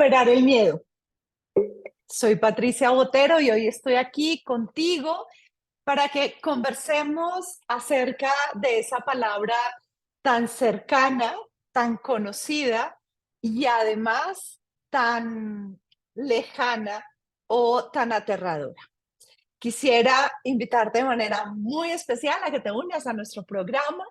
Superar el miedo. Soy Patricia Botero y hoy estoy aquí contigo para que conversemos acerca de esa palabra tan cercana, tan conocida y además tan lejana o tan aterradora. Quisiera invitarte de manera muy especial a que te unas a nuestro programa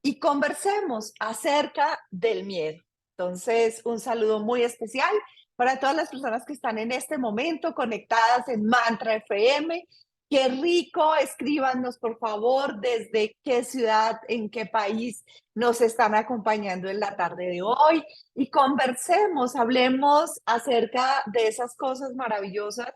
y conversemos acerca del miedo. Entonces, un saludo muy especial para todas las personas que están en este momento conectadas en Mantra FM. Qué rico, escríbanos por favor desde qué ciudad, en qué país nos están acompañando en la tarde de hoy y conversemos, hablemos acerca de esas cosas maravillosas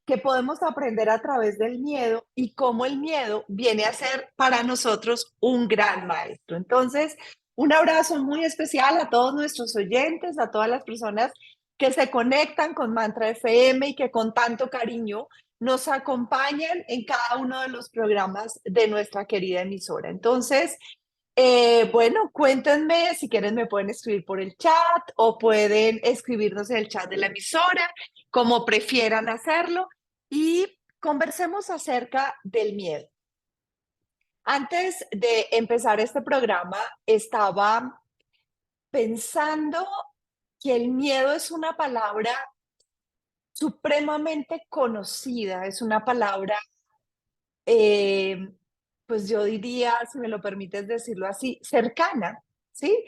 que podemos aprender a través del miedo y cómo el miedo viene a ser para nosotros un gran maestro. Entonces, un abrazo muy especial a todos nuestros oyentes, a todas las personas que se conectan con Mantra FM y que con tanto cariño nos acompañan en cada uno de los programas de nuestra querida emisora. Entonces, bueno, cuéntenme si quieren, me pueden escribir por el chat o pueden escribirnos en el chat de la emisora, como prefieran hacerlo, y conversemos acerca del miedo. Antes de empezar este programa, estaba pensando que el miedo es una palabra supremamente conocida, es una palabra, eh, pues yo diría, si me lo permites decirlo así, cercana, ¿sí?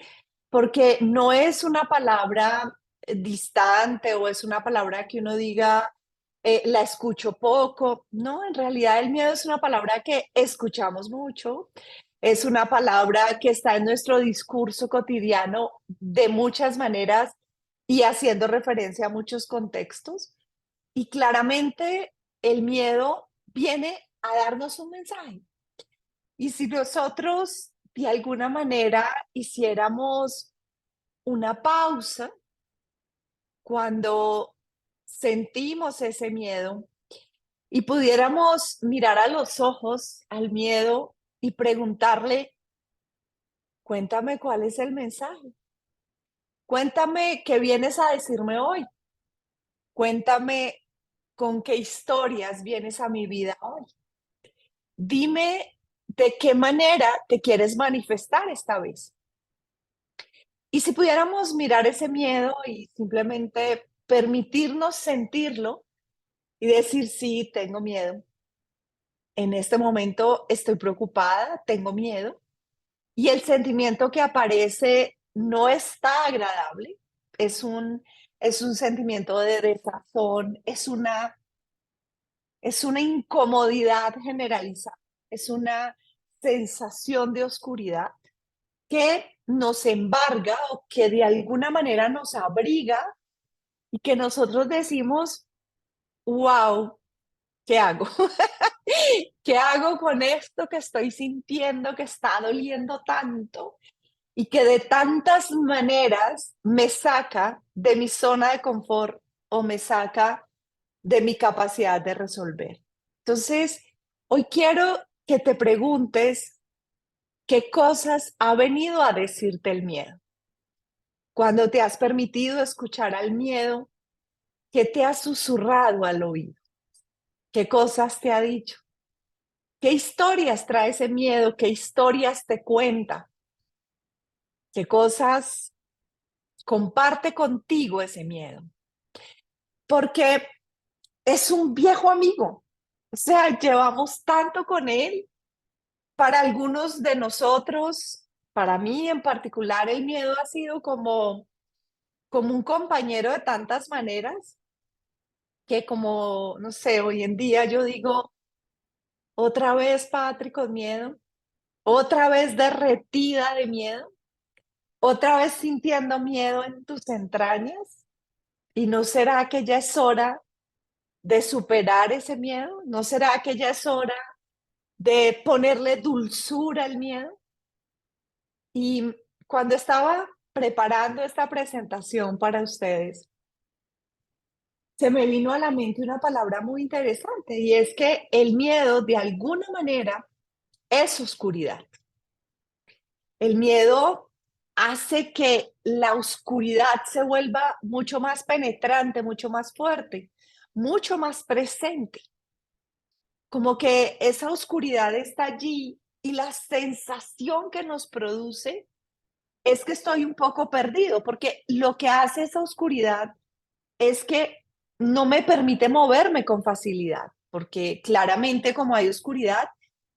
Porque no es una palabra distante o es una palabra que uno diga, la escucho poco. No, en realidad el miedo es una palabra que escuchamos mucho, es una palabra que está en nuestro discurso cotidiano de muchas maneras y haciendo referencia a muchos contextos. Y claramente el miedo viene a darnos un mensaje. Y si nosotros de alguna manera hiciéramos una pausa cuando sentimos ese miedo y pudiéramos mirar a los ojos al miedo y preguntarle, cuéntame cuál es el mensaje, cuéntame qué vienes a decirme hoy, cuéntame con qué historias vienes a mi vida hoy, dime de qué manera te quieres manifestar esta vez. Y si pudiéramos mirar ese miedo y simplemente permitirnos sentirlo y decir, sí, tengo miedo. En este momento estoy preocupada, tengo miedo. Y el sentimiento que aparece no está agradable. Es un, es un sentimiento de desazón, es una incomodidad generalizada, es una sensación de oscuridad que nos embarga o que de alguna manera nos abriga y que nosotros decimos, wow, ¿qué hago? ¿Qué hago con esto que estoy sintiendo que está doliendo tanto y que de tantas maneras me saca de mi zona de confort o me saca de mi capacidad de resolver? Entonces, hoy quiero que te preguntes qué cosas ha venido a decirte el miedo. Cuando te has permitido escuchar al miedo, ¿qué te ha susurrado al oído? ¿Qué cosas te ha dicho? ¿Qué historias trae ese miedo? ¿Qué historias te cuenta? ¿Qué cosas comparte contigo ese miedo? Porque es un viejo amigo. O sea, llevamos tanto con él. Para algunos de nosotros, para mí en particular, el miedo ha sido como un compañero de tantas maneras que como, no sé, hoy en día yo digo, otra vez, Patri, con miedo, otra vez derretida de miedo, otra vez sintiendo miedo en tus entrañas. ¿Y no será que ya es hora de superar ese miedo? ¿No será que ya es hora de ponerle dulzura al miedo? Y cuando estaba preparando esta presentación para ustedes, se me vino a la mente una palabra muy interesante y es que el miedo de alguna manera es oscuridad. El miedo hace que la oscuridad se vuelva mucho más penetrante, mucho más fuerte, mucho más presente. Como que esa oscuridad está allí y la sensación que nos produce es que estoy un poco perdido, porque lo que hace esa oscuridad es que no me permite moverme con facilidad, porque claramente como hay oscuridad,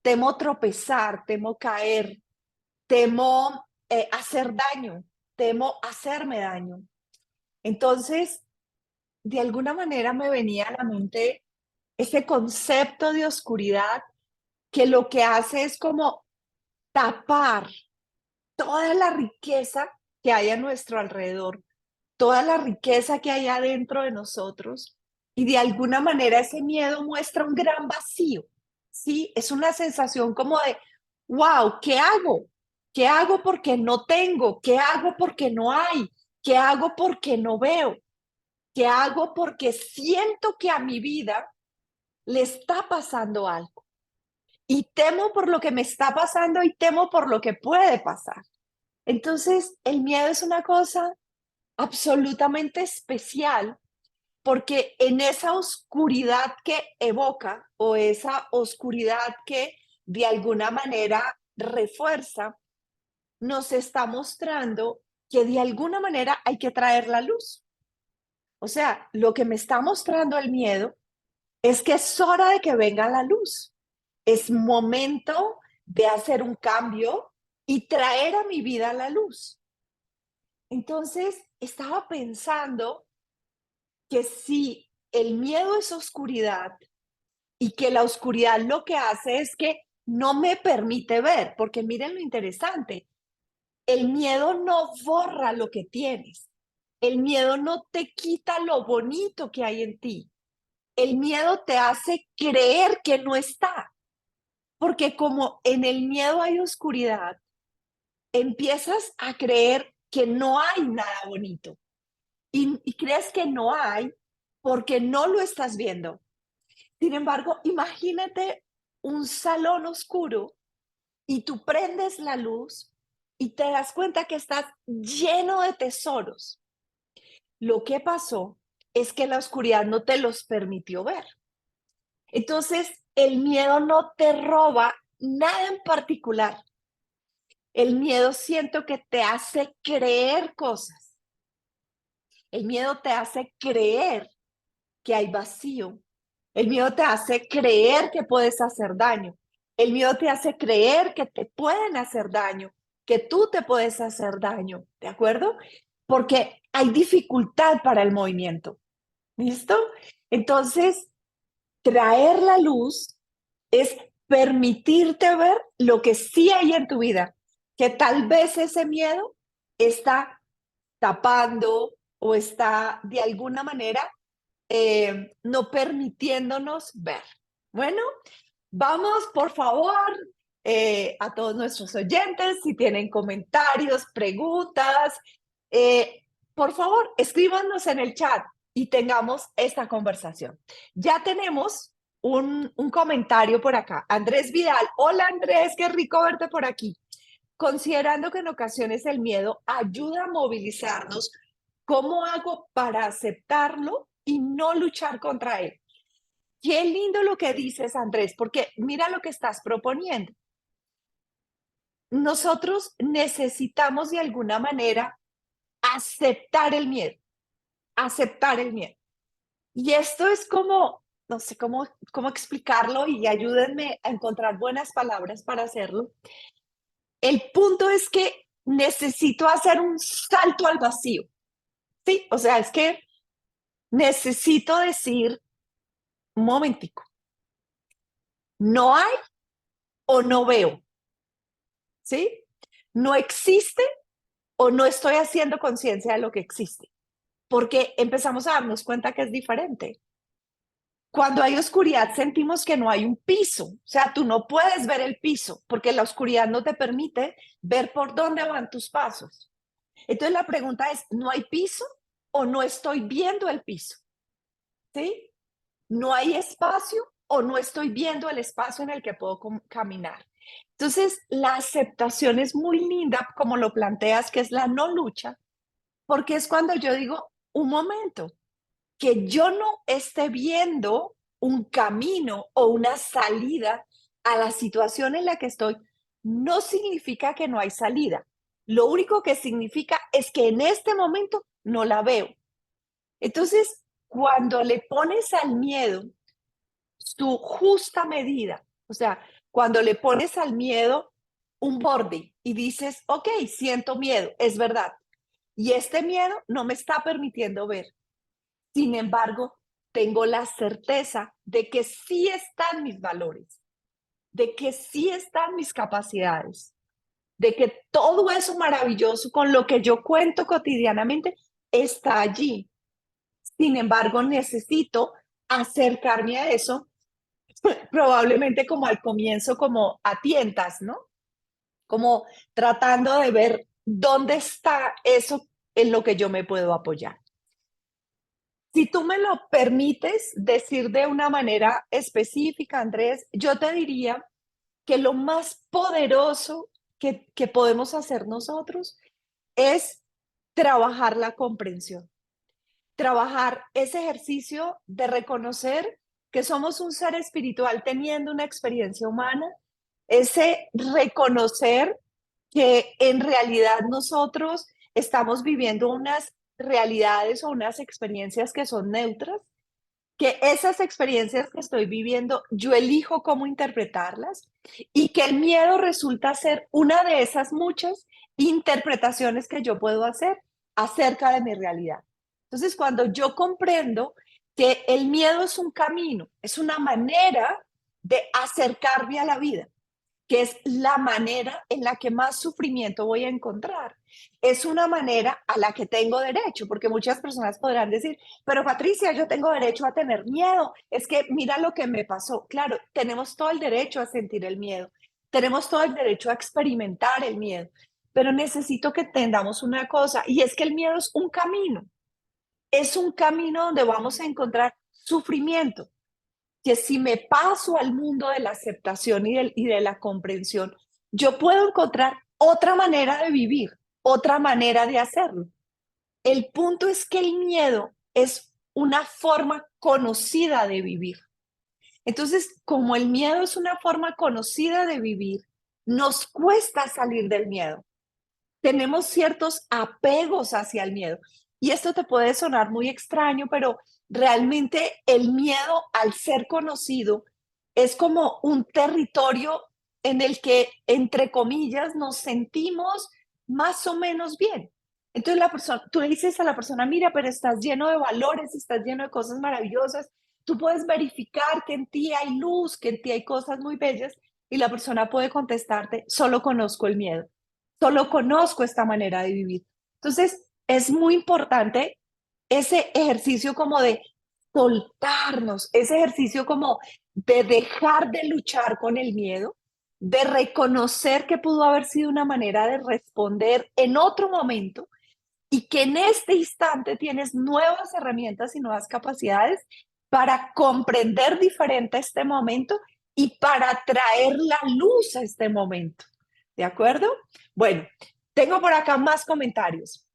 temo tropezar, temo caer, temo hacer daño, temo hacerme daño. Entonces, de alguna manera me venía a la mente ese concepto de oscuridad que lo que hace es como tapar toda la riqueza que hay a nuestro alrededor, toda la riqueza que hay adentro de nosotros y de alguna manera ese miedo muestra un gran vacío, ¿sí? Es una sensación como de, wow, ¿qué hago? ¿Qué hago porque no tengo? ¿Qué hago porque no hay? ¿Qué hago porque no veo? ¿Qué hago porque siento que a mi vida le está pasando algo? Y temo por lo que me está pasando y temo por lo que puede pasar. Entonces, el miedo es una cosa absolutamente especial porque en esa oscuridad que evoca o esa oscuridad que de alguna manera refuerza, nos está mostrando que de alguna manera hay que traer la luz. O sea, lo que me está mostrando el miedo es que es hora de que venga la luz. Es momento de hacer un cambio y traer a mi vida la luz. Entonces, estaba pensando que si el miedo es oscuridad y que la oscuridad lo que hace es que no me permite ver, porque miren lo interesante, el miedo no borra lo que tienes, el miedo no te quita lo bonito que hay en ti, el miedo te hace creer que no está, porque como en el miedo hay oscuridad, empiezas a creer que no hay nada bonito y crees que no hay porque no lo estás viendo. Sin embargo, imagínate un salón oscuro y tú prendes la luz y te das cuenta que estás lleno de tesoros. Lo que pasó es que la oscuridad no te los permitió ver. Entonces, el miedo no te roba nada en particular. El miedo siento que te hace creer cosas. El miedo te hace creer que hay vacío. El miedo te hace creer que puedes hacer daño. El miedo te hace creer que te pueden hacer daño, que tú te puedes hacer daño, ¿de acuerdo? Porque hay dificultad para el movimiento. ¿Listo? Entonces, traer la luz es permitirte ver lo que sí hay en tu vida, que tal vez ese miedo está tapando o está de alguna manera no permitiéndonos ver. Bueno, vamos por favor a todos nuestros oyentes, si tienen comentarios, preguntas, por favor, escríbanos en el chat y tengamos esta conversación. Ya tenemos un comentario por acá. Andrés Vidal, hola Andrés, qué rico verte por aquí. Considerando que en ocasiones el miedo ayuda a movilizarnos, ¿cómo hago para aceptarlo y no luchar contra él? Qué lindo lo que dices, Andrés, porque mira lo que estás proponiendo. Nosotros necesitamos de alguna manera aceptar el miedo, aceptar el miedo. Y esto es como, no sé cómo explicarlo y ayúdenme a encontrar buenas palabras para hacerlo. El punto es que necesito hacer un salto al vacío, ¿sí? O sea, es que necesito decir, un momentico, no hay o no veo, ¿sí? No existe o no estoy haciendo conciencia de lo que existe, porque empezamos a darnos cuenta que es diferente. Cuando hay oscuridad sentimos que no hay un piso, o sea, tú no puedes ver el piso porque la oscuridad no te permite ver por dónde van tus pasos. Entonces la pregunta es, ¿no hay piso o no estoy viendo el piso? ¿Sí? ¿No hay espacio o no estoy viendo el espacio en el que puedo caminar? Entonces, la aceptación es muy linda, como lo planteas, que es la no lucha, porque es cuando yo digo, un momento, que yo no esté viendo un camino o una salida a la situación en la que estoy, no significa que no hay salida. Lo único que significa es que en este momento no la veo. Entonces, cuando le pones al miedo su justa medida, o sea, cuando le pones al miedo un borde y dices, ok, siento miedo, es verdad, y este miedo no me está permitiendo ver. Sin embargo, tengo la certeza de que sí están mis valores, de que sí están mis capacidades, de que todo eso maravilloso con lo que yo cuento cotidianamente está allí. Sin embargo, necesito acercarme a eso, probablemente como al comienzo, como a tientas, ¿no? Como tratando de ver dónde está eso en lo que yo me puedo apoyar. Si tú me lo permites decir de una manera específica, Andrés, yo te diría que lo más poderoso que podemos hacer nosotros es trabajar la comprensión, trabajar ese ejercicio de reconocer que somos un ser espiritual teniendo una experiencia humana, ese reconocer que en realidad nosotros estamos viviendo unas realidades o unas experiencias que son neutras, que esas experiencias que estoy viviendo, yo elijo cómo interpretarlas y que el miedo resulta ser una de esas muchas interpretaciones que yo puedo hacer acerca de mi realidad. Entonces, cuando yo comprendo que el miedo es un camino, es una manera de acercarme a la vida, que es la manera en la que más sufrimiento voy a encontrar. Es una manera a la que tengo derecho, porque muchas personas podrán decir, pero Patricia, yo tengo derecho a tener miedo, es que mira lo que me pasó. Claro, tenemos todo el derecho a sentir el miedo, tenemos todo el derecho a experimentar el miedo, pero necesito que entendamos una cosa, y es que el miedo es un camino donde vamos a encontrar sufrimiento, que si me paso al mundo de la aceptación y de la comprensión, yo puedo encontrar otra manera de vivir, otra manera de hacerlo. El punto es que el miedo es una forma conocida de vivir. Entonces, como el miedo es una forma conocida de vivir, nos cuesta salir del miedo. Tenemos ciertos apegos hacia el miedo. Y esto te puede sonar muy extraño, pero realmente el miedo al ser conocido es como un territorio en el que, entre comillas, nos sentimos más o menos bien. Entonces la persona, tú le dices a la persona, mira, pero estás lleno de valores, estás lleno de cosas maravillosas, tú puedes verificar que en ti hay luz, que en ti hay cosas muy bellas, y la persona puede contestarte, solo conozco el miedo. Solo conozco esta manera de vivir. Entonces, es muy importante ese ejercicio como de soltarnos, ese ejercicio como de dejar de luchar con el miedo, de reconocer que pudo haber sido una manera de responder en otro momento y que en este instante tienes nuevas herramientas y nuevas capacidades para comprender diferente este momento y para traer la luz a este momento. ¿De acuerdo? Bueno, tengo por acá más comentarios.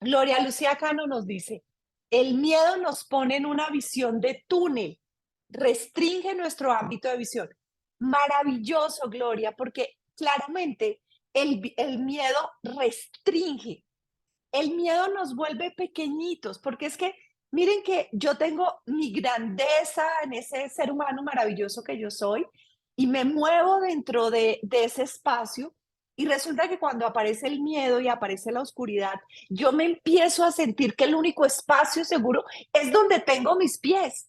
Gloria Lucía Cano nos dice, el miedo nos pone en una visión de túnel, restringe nuestro ámbito de visión. Maravilloso, Gloria, porque claramente el miedo restringe, el miedo nos vuelve pequeñitos, porque es que miren que yo tengo mi grandeza en ese ser humano maravilloso que yo soy y me muevo dentro de ese espacio y resulta que cuando aparece el miedo y aparece la oscuridad, yo me empiezo a sentir que el único espacio seguro es donde tengo mis pies,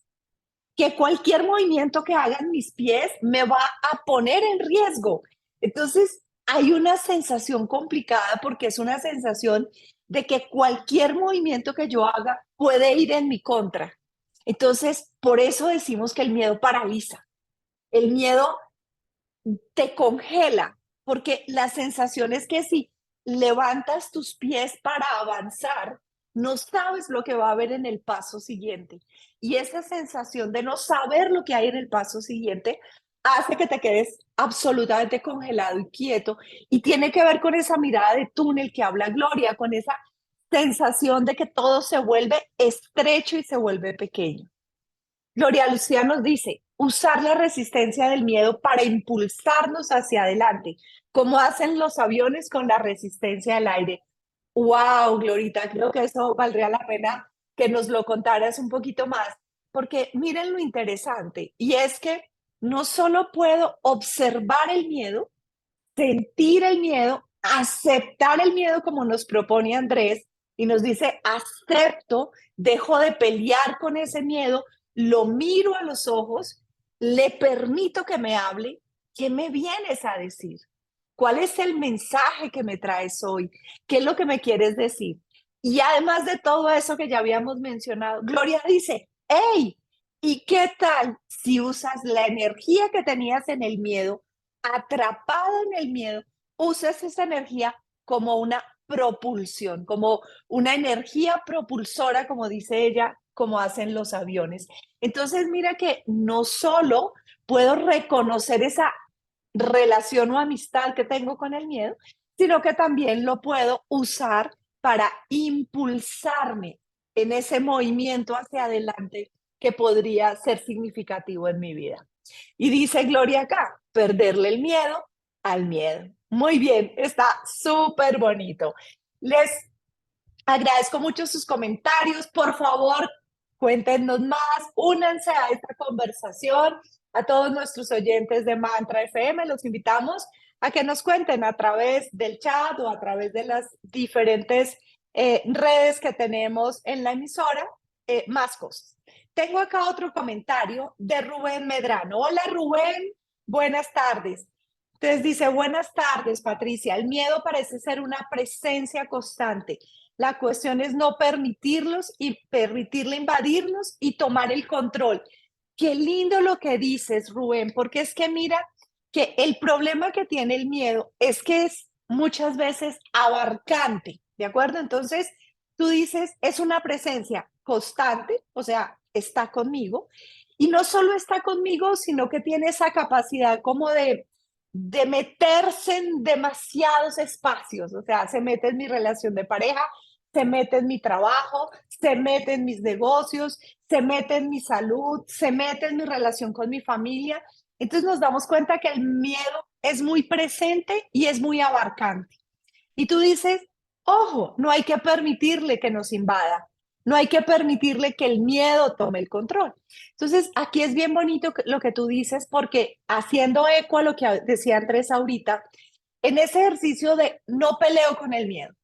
que cualquier movimiento que hagan mis pies me va a poner en riesgo. Entonces, hay una sensación complicada porque es una sensación de que cualquier movimiento que yo haga puede ir en mi contra. Entonces, por eso decimos que el miedo paraliza. El miedo te congela, porque la sensación es que si levantas tus pies para avanzar, no sabes lo que va a haber en el paso siguiente. Y esa sensación de no saber lo que hay en el paso siguiente hace que te quedes absolutamente congelado y quieto y tiene que ver con esa mirada de túnel que habla Gloria, con esa sensación de que todo se vuelve estrecho y se vuelve pequeño. Gloria Lucía nos dice, usar la resistencia del miedo para impulsarnos hacia adelante, como hacen los aviones con la resistencia del aire. Wow, Glorita, creo que eso valdría la pena que nos lo contaras un poquito más, porque miren lo interesante, y es que no solo puedo observar el miedo, sentir el miedo, aceptar el miedo como nos propone Andrés y nos dice, acepto, dejo de pelear con ese miedo, lo miro a los ojos, le permito que me hable. ¿Qué me vienes a decir? ¿Cuál es el mensaje que me traes hoy? ¿Qué es lo que me quieres decir? Y además de todo eso que ya habíamos mencionado, Gloria dice, hey, ¿y qué tal si usas la energía que tenías en el miedo, atrapado en el miedo, usas esa energía como una propulsión, como una energía propulsora, como dice ella, como hacen los aviones? Entonces, mira que no solo puedo reconocer esa relación o amistad que tengo con el miedo, sino que también lo puedo usar para impulsarme en ese movimiento hacia adelante que podría ser significativo en mi vida. Y dice Gloria acá, perderle el miedo al miedo. Muy bien, está súper bonito. Les agradezco mucho sus comentarios. Por favor, cuéntenos más, únanse a esta conversación. A todos nuestros oyentes de Mantra FM, los invitamos a que nos cuenten a través del chat o a través de las diferentes redes que tenemos en la emisora, más cosas. Tengo acá otro comentario de Rubén Medrano. Hola Rubén, buenas tardes. Entonces dice, buenas tardes Patricia, el miedo parece ser una presencia constante. La cuestión es no permitirlos y permitirle invadirnos y tomar el control. Qué lindo lo que dices, Rubén, porque es que mira que el problema que tiene el miedo es que es muchas veces abarcante, ¿de acuerdo? Entonces, tú dices, es una presencia constante, o sea, está conmigo, y no solo está conmigo, sino que tiene esa capacidad como de meterse en demasiados espacios, o sea, se mete en mi relación de pareja, se mete en mi trabajo, se mete en mis negocios, se mete en mi salud, se mete en mi relación con mi familia. Entonces nos damos cuenta que el miedo es muy presente y es muy abarcante. Y tú dices, ojo, no hay que permitirle que nos invada, no hay que permitirle que el miedo tome el control. Entonces, aquí es bien bonito lo que tú dices, porque haciendo eco a lo que decía Andrés ahorita, en ese ejercicio de no peleo con el miedo,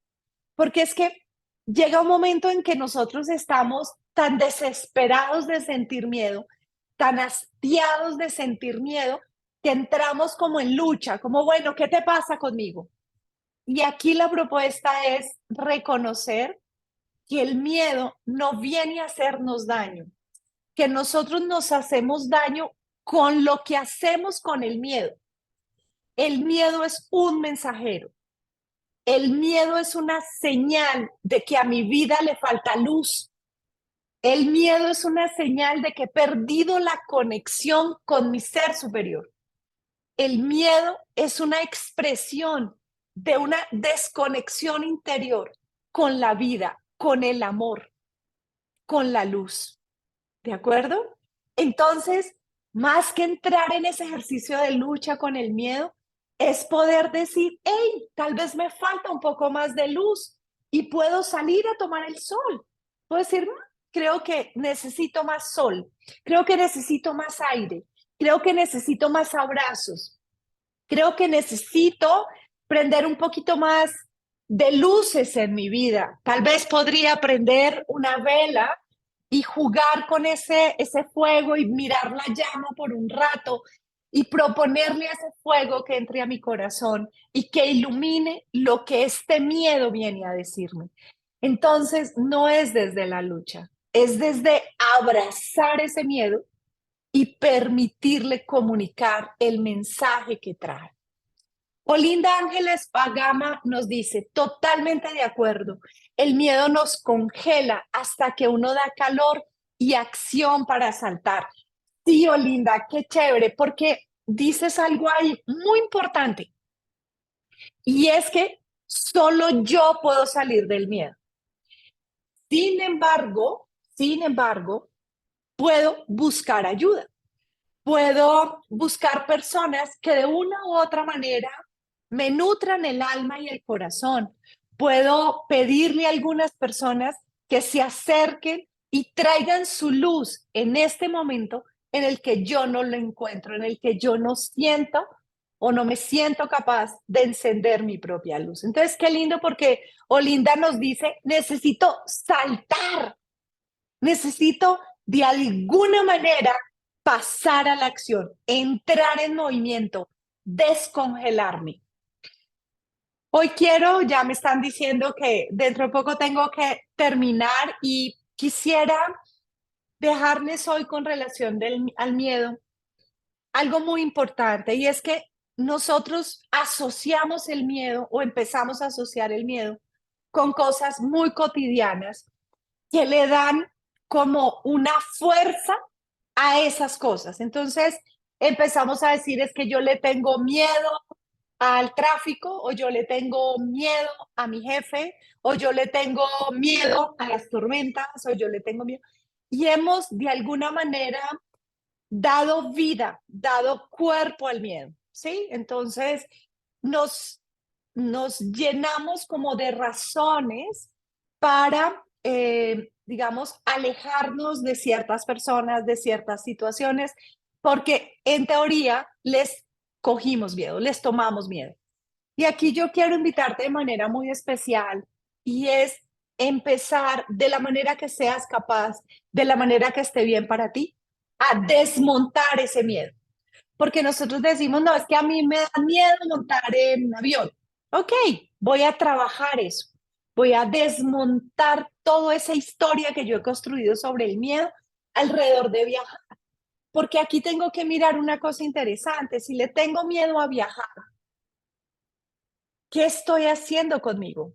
porque es que llega un momento en que nosotros estamos tan desesperados de sentir miedo, tan hastiados de sentir miedo, que entramos como en lucha, como, bueno, ¿qué te pasa conmigo? Y aquí la propuesta es reconocer que el miedo no viene a hacernos daño, que nosotros nos hacemos daño con lo que hacemos con el miedo. El miedo es un mensajero. El miedo es una señal de que a mi vida le falta luz. El miedo es una señal de que he perdido la conexión con mi ser superior. El miedo es una expresión de una desconexión interior con la vida, con el amor, con la luz. ¿De acuerdo? Entonces, más que entrar en ese ejercicio de lucha con el miedo, es poder decir, hey, tal vez me falta un poco más de luz y puedo salir a tomar el sol. Puedo decir, creo que necesito más sol, creo que necesito más aire, creo que necesito más abrazos, creo que necesito prender un poquito más de luces en mi vida. Tal vez podría prender una vela y jugar con ese fuego y mirar la llama por un rato y proponerle a ese fuego que entre a mi corazón y que ilumine lo que este miedo viene a decirme. Entonces, no es desde la lucha, es desde abrazar ese miedo y permitirle comunicar el mensaje que trae. Olinda Ángeles Pagama nos dice, totalmente de acuerdo, el miedo nos congela hasta que uno da calor y acción para saltar. Sí, Olinda, qué chévere, porque dices algo ahí muy importante y es que solo yo puedo salir del miedo. Sin embargo, sin embargo, puedo buscar ayuda. Puedo buscar personas que de una u otra manera me nutran el alma y el corazón. Puedo pedirle a algunas personas que se acerquen y traigan su luz en este momento en el que yo no lo encuentro, en el que yo no siento o no me siento capaz de encender mi propia luz. Entonces, qué lindo porque Olinda nos dice, necesito saltar, necesito de alguna manera pasar a la acción, entrar en movimiento, descongelarme. Hoy quiero, ya me están diciendo que dentro de poco tengo que terminar y quisiera dejarles hoy con relación al miedo algo muy importante y es que nosotros asociamos el miedo o empezamos a asociar el miedo con cosas muy cotidianas que le dan como una fuerza a esas cosas. Entonces empezamos a decir es que yo le tengo miedo al tráfico o yo le tengo miedo a mi jefe o yo le tengo miedo a las tormentas o yo le tengo miedo. Y hemos de alguna manera dado vida, dado cuerpo al miedo, ¿sí? Entonces nos, nos llenamos como de razones para, digamos, alejarnos de ciertas personas, de ciertas situaciones, porque en teoría les cogimos miedo, les tomamos miedo. Y aquí yo quiero invitarte de manera muy especial y es empezar de la manera que seas capaz, de la manera que esté bien para ti, a desmontar ese miedo. Porque nosotros decimos, no, es que a mí me da miedo montar en un avión. Ok, voy a trabajar eso. Voy a desmontar toda esa historia que yo he construido sobre el miedo alrededor de viajar. Porque aquí tengo que mirar una cosa interesante. Si le tengo miedo a viajar, ¿qué estoy haciendo conmigo?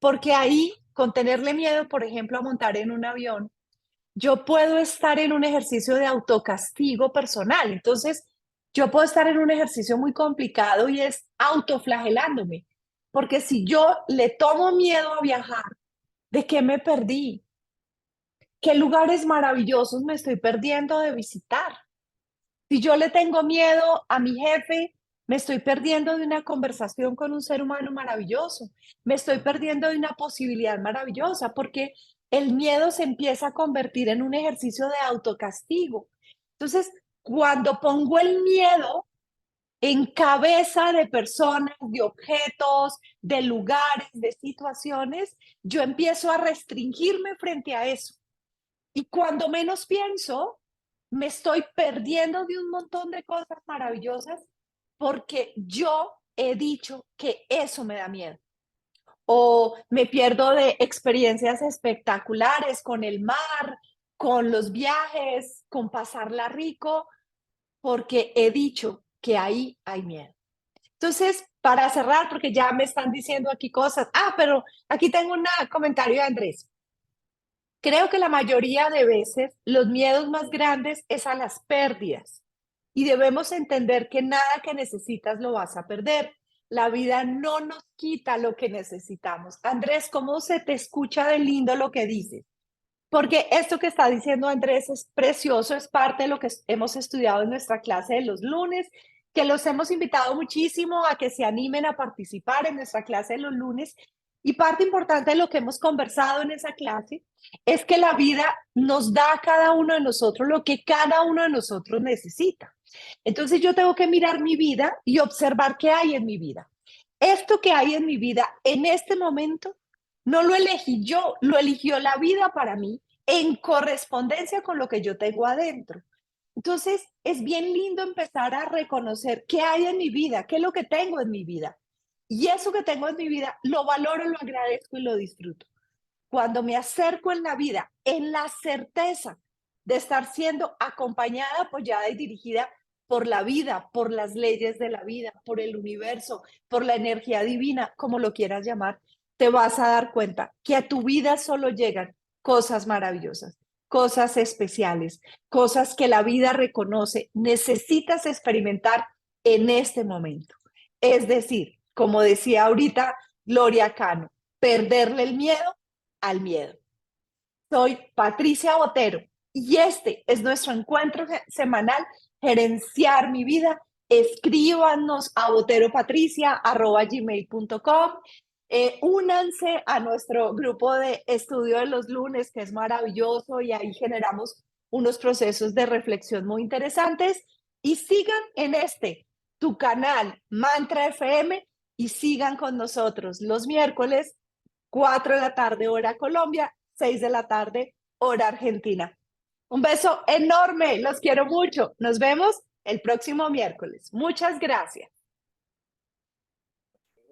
Porque ahí, con tenerle miedo, por ejemplo, a montar en un avión, yo puedo estar en un ejercicio de autocastigo personal. Entonces, yo puedo estar en un ejercicio muy complicado y es autoflagelándome. Porque si yo le tomo miedo a viajar, ¿de qué me perdí? ¿Qué lugares maravillosos me estoy perdiendo de visitar? Si yo le tengo miedo a mi jefe, me estoy perdiendo de una conversación con un ser humano maravilloso. Me estoy perdiendo de una posibilidad maravillosa porque el miedo se empieza a convertir en un ejercicio de autocastigo. Entonces, cuando pongo el miedo en cabeza de personas, de objetos, de lugares, de situaciones, yo empiezo a restringirme frente a eso. Y cuando menos pienso, me estoy perdiendo de un montón de cosas maravillosas porque yo he dicho que eso me da miedo. O me pierdo de experiencias espectaculares con el mar, con los viajes, con pasarla rico, porque he dicho que ahí hay miedo. Entonces, para cerrar, porque ya me están diciendo aquí cosas. Ah, pero aquí tengo un comentario de Andrés. Creo que la mayoría de veces los miedos más grandes es a las pérdidas y debemos entender que nada que necesitas lo vas a perder. La vida no nos quita lo que necesitamos. Andrés, ¿cómo se te escucha de lindo lo que dices? Porque esto que está diciendo Andrés es precioso, es parte de lo que hemos estudiado en nuestra clase de los lunes, que los hemos invitado muchísimo a que se animen a participar en nuestra clase de los lunes. Y parte importante de lo que hemos conversado en esa clase es que la vida nos da a cada uno de nosotros lo que cada uno de nosotros necesita. Entonces yo tengo que mirar mi vida y observar qué hay en mi vida. Esto que hay en mi vida en este momento no lo elegí yo, lo eligió la vida para mí en correspondencia con lo que yo tengo adentro. Entonces, es bien lindo empezar a reconocer qué hay en mi vida, qué es lo que tengo en mi vida. Y eso que tengo en mi vida, lo valoro, lo agradezco y lo disfruto. Cuando me acerco en la vida, en la certeza de estar siendo acompañada, apoyada y dirigida por la vida, por las leyes de la vida, por el universo, por la energía divina, como lo quieras llamar, te vas a dar cuenta que a tu vida solo llegan cosas maravillosas, cosas especiales, cosas que la vida reconoce, necesitas experimentar en este momento. Es decir, como decía ahorita Gloria Cano, perderle el miedo al miedo. Soy Patricia Botero y este es nuestro encuentro semanal, Gerenciar mi vida. Escríbanos a boteropatricia@gmail.com. Únanse a nuestro grupo de estudio de los lunes, que es maravilloso, y ahí generamos unos procesos de reflexión muy interesantes. Y sigan en tu canal Mantra FM, y sigan con nosotros los miércoles 4 de la tarde, hora Colombia, 6 de la tarde, hora Argentina. Un beso enorme, los quiero mucho. Nos vemos el próximo miércoles. Muchas gracias.